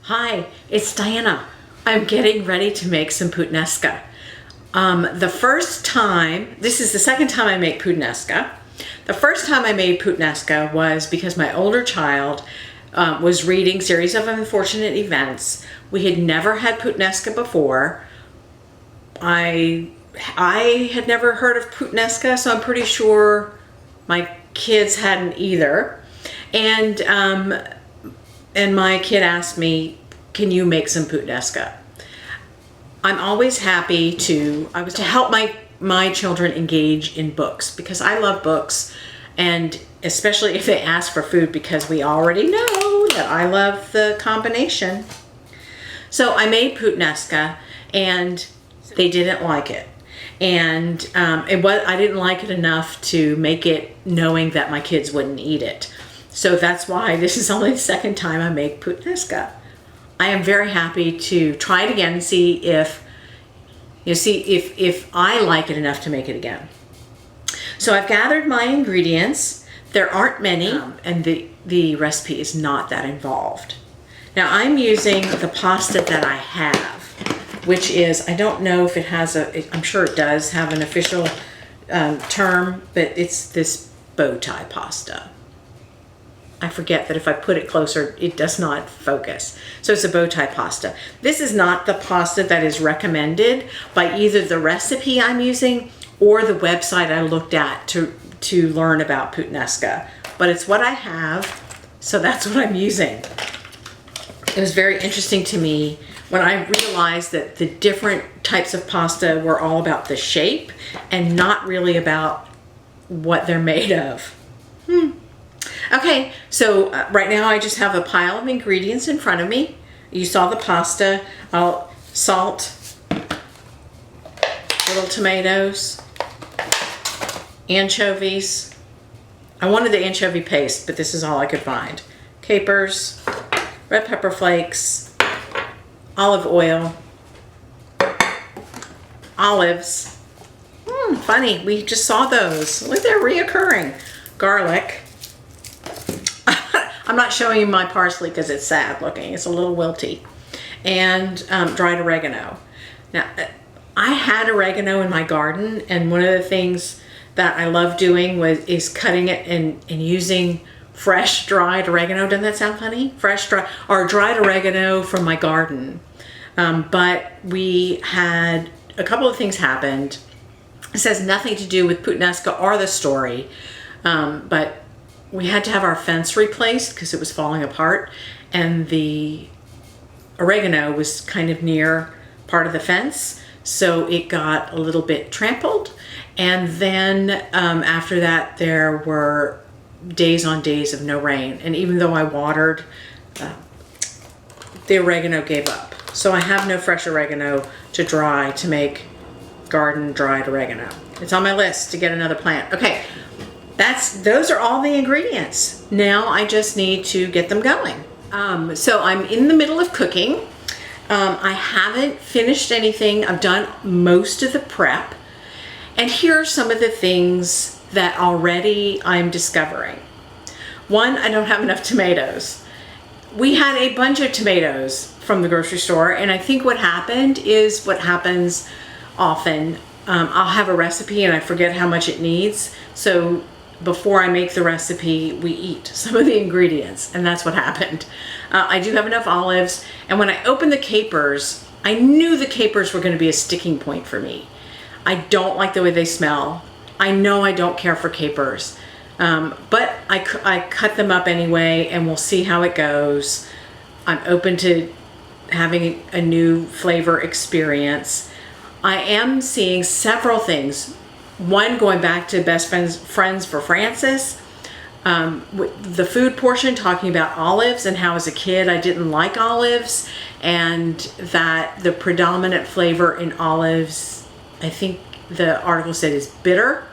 Hi, it's Diana. I'm getting ready to make some Puttanesca. The first time, this is the second time I make Puttanesca. The first time I made Puttanesca was because my older child was reading Series of Unfortunate Events. We had never had Puttanesca before. I had never heard of Puttanesca, so I'm pretty sure my kids hadn't either. And my kid asked me, can you make some Puttanesca? I'm always happy to help my children engage in books because I love books, and especially if they ask for food, because we already know that I love the combination. So I made Puttanesca and they didn't like it. And I didn't like it enough to make it knowing that my kids wouldn't eat it. So that's why this is only the second time I make Puttanesca. I am very happy to try it again and see if I like it enough to make it again. So I've gathered my ingredients. There aren't many, and the recipe is not that involved. Now I'm using the pasta that I have, which is, I don't know if it has I'm sure it does have an official term, but it's this bow tie pasta. I forget that if I put it closer, it does not focus. So it's a bow tie pasta. This is not the pasta that is recommended by either the recipe I'm using or the website I looked at to learn about Puttanesca, but it's what I have, so that's what I'm using. It was very interesting to me when I realized that the different types of pasta were all about the shape and not really about what they're made of. Okay, so right now I just have a pile of ingredients in front of me. You saw the pasta. Salt, little tomatoes, anchovies. I wanted the anchovy paste, but this is all I could find. Capers, red pepper flakes, olive oil, olives. Funny, we just saw those. Look, they're reoccurring. Garlic. I'm not showing you my parsley because it's sad looking. It's a little wilty. And dried oregano. Now, I had oregano in my garden, and one of the things that I love doing is cutting it and using fresh dried oregano. Doesn't that sound funny? Fresh dried oregano from my garden. But we had a couple of things happened. This has nothing to do with Puttanesca or the story, but we had to have our fence replaced because it was falling apart, and the oregano was kind of near part of the fence, so it got a little bit trampled. And then after that, there were days on days of no rain, and even though I watered, the oregano gave up. So I have no fresh oregano to dry to make garden dried oregano. It's on my list to get another plant. Okay. Those are all the ingredients. Now I just need to get them going. So I'm in the middle of cooking. I haven't finished anything. I've done most of the prep. And here are some of the things that already I'm discovering. One, I don't have enough tomatoes. We had a bunch of tomatoes from the grocery store, and I think what happened is what happens often. I'll have a recipe and I forget how much it needs. So before I make the recipe, we eat some of the ingredients, and that's what happened. I do have enough olives, and when I opened the capers, I knew the capers were going to be a sticking point for me. I don't like the way they smell. I know I don't care for capers, but I cut them up anyway, and we'll see how it goes. I'm open to having a new flavor experience. I am seeing several things. One, going back to Best Friends for Francis, the food portion, talking about olives and how as a kid I didn't like olives, and that the predominant flavor in olives, I think the article said, is bitter.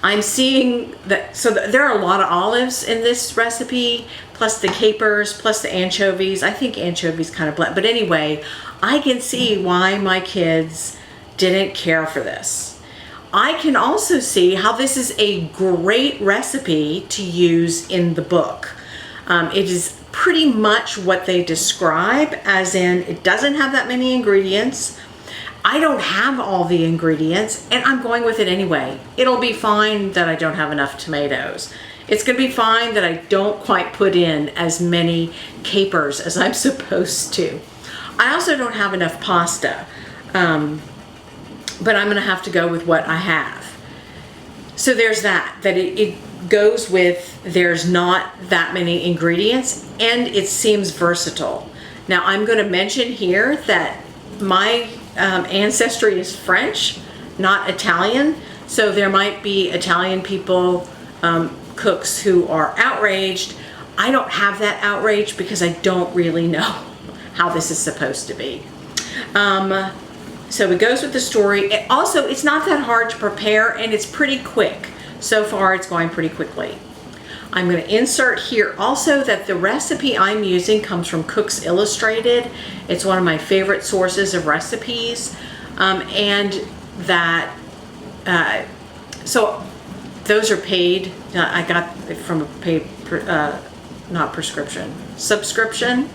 I'm seeing that, so there are a lot of olives in this recipe, plus the capers, plus the anchovies. I think anchovies kind of blend, but anyway, I can see why my kids didn't care for this. I can also see how this is a great recipe to use in the book. It is pretty much what they describe, as in it doesn't have that many ingredients. I don't have all the ingredients, and I'm going with it anyway. It'll be fine that I don't have enough tomatoes. It's going to be fine that I don't quite put in as many capers as I'm supposed to. I also don't have enough pasta, but I'm going to have to go with what I have. So there's that it goes with there's not that many ingredients, and it seems versatile. Now I'm going to mention here that my ancestry is French, not Italian, so there might be Italian people, cooks who are outraged. I don't have that outrage because I don't really know how this is supposed to be. So it goes with the story. It's not that hard to prepare, and it's pretty quick. So far it's going pretty quickly. I'm going to insert here also that the recipe I'm using comes from Cook's Illustrated. It's one of my favorite sources of recipes. And that, so those are paid. I got it from a paid, not prescription, subscription.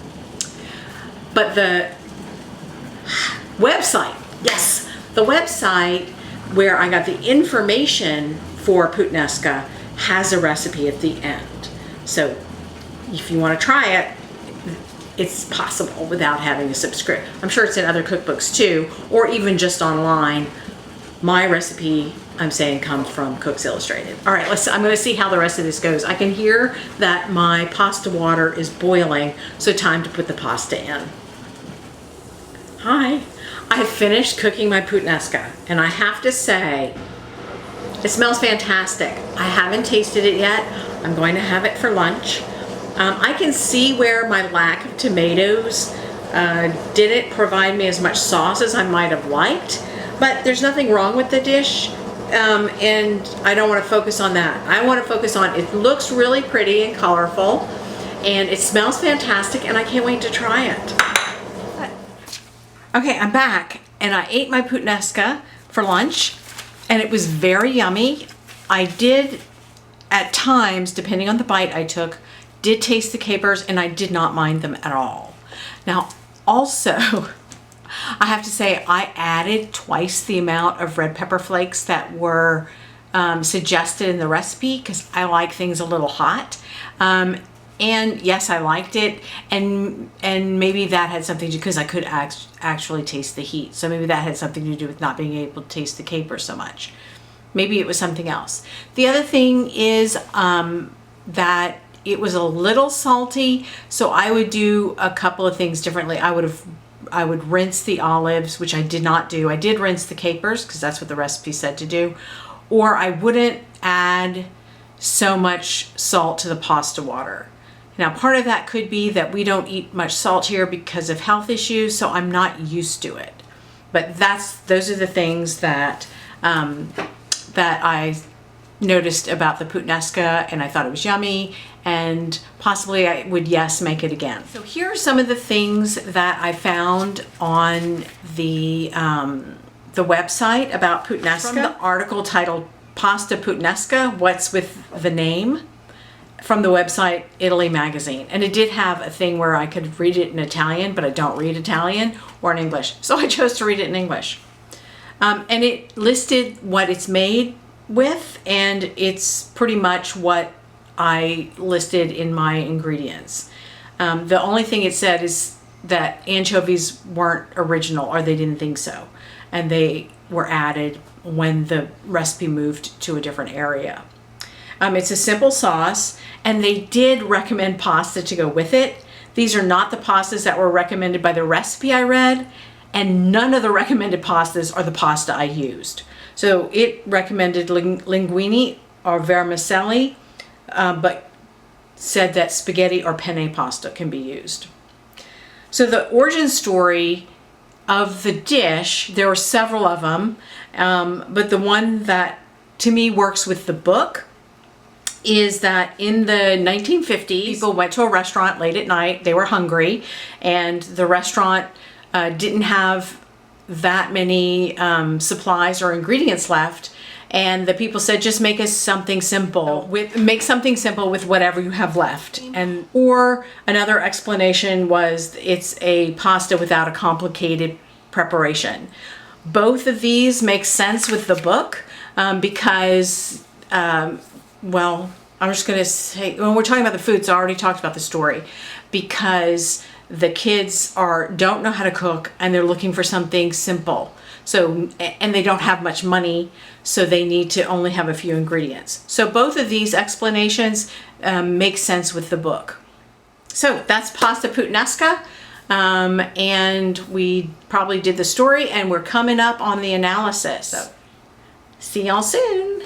But the website, yes, the website where I got the information for Puttanesca has a recipe at the end. So if you want to try it, it's possible without having a subscription. I'm sure it's in other cookbooks too, or even just online. My recipe, I'm saying, comes from Cook's Illustrated. All right, I'm going to see how the rest of this goes. I can hear that my pasta water is boiling, so time to put the pasta in. Hi, I have finished cooking my Puttanesca, and I have to say, it smells fantastic. I haven't tasted it yet. I'm going to have it for lunch. I can see where my lack of tomatoes didn't provide me as much sauce as I might have liked, but there's nothing wrong with the dish, and I don't want to focus on that. I want to focus on it looks really pretty and colorful, and it smells fantastic, and I can't wait to try it. Okay, I'm back, and I ate my Puttanesca for lunch, and it was very yummy. I did, at times, depending on the bite I took, did taste the capers, and I did not mind them at all. Now, also, I have to say I added twice the amount of red pepper flakes that were suggested in the recipe because I like things a little hot. And yes, I liked it, and maybe that had something to, because I could actually taste the heat. So maybe that had something to do with not being able to taste the caper so much. Maybe it was something else. The other thing is that it was a little salty, so I would do a couple of things differently. I would rinse the olives, which I did not do. I did rinse the capers because that's what the recipe said to do, or I wouldn't add so much salt to the pasta water. Now, part of that could be that we don't eat much salt here because of health issues, so I'm not used to it. But those are the things that that I noticed about the Puttanesca, and I thought it was yummy, and possibly I would, yes, make it again. So here are some of the things that I found on the website about Puttanesca. From the article titled Pasta Puttanesca, What's with the Name? From the website Italy Magazine. And it did have a thing where I could read it in Italian, but I don't read Italian, or in English. So I chose to read it in English. And it listed what it's made with, and it's pretty much what I listed in my ingredients. The only thing it said is that anchovies weren't original, or they didn't think so. And they were added when the recipe moved to a different area. It's a simple sauce, and they did recommend pasta to go with it. These are not the pastas that were recommended by the recipe I read, and none of the recommended pastas are the pasta I used. So it recommended linguine or vermicelli, but said that spaghetti or penne pasta can be used. So the origin story of the dish, there were several of them, but the one that to me works with the book is that in the 1950s, people went to a restaurant late at night, they were hungry, and the restaurant didn't have that many supplies or ingredients left, And the people said, just make us something simple. Make something simple with whatever you have left. And or another explanation was it's a pasta without a complicated preparation. Both of these make sense with the book because, well, I'm just going to say, when we're talking about the food, so I already talked about the story, because the kids don't know how to cook and they're looking for something simple. So, and they don't have much money, so they need to only have a few ingredients. So both of these explanations make sense with the book. So that's pasta puttanesca, and we probably did the story, and we're coming up on the analysis. So see y'all soon.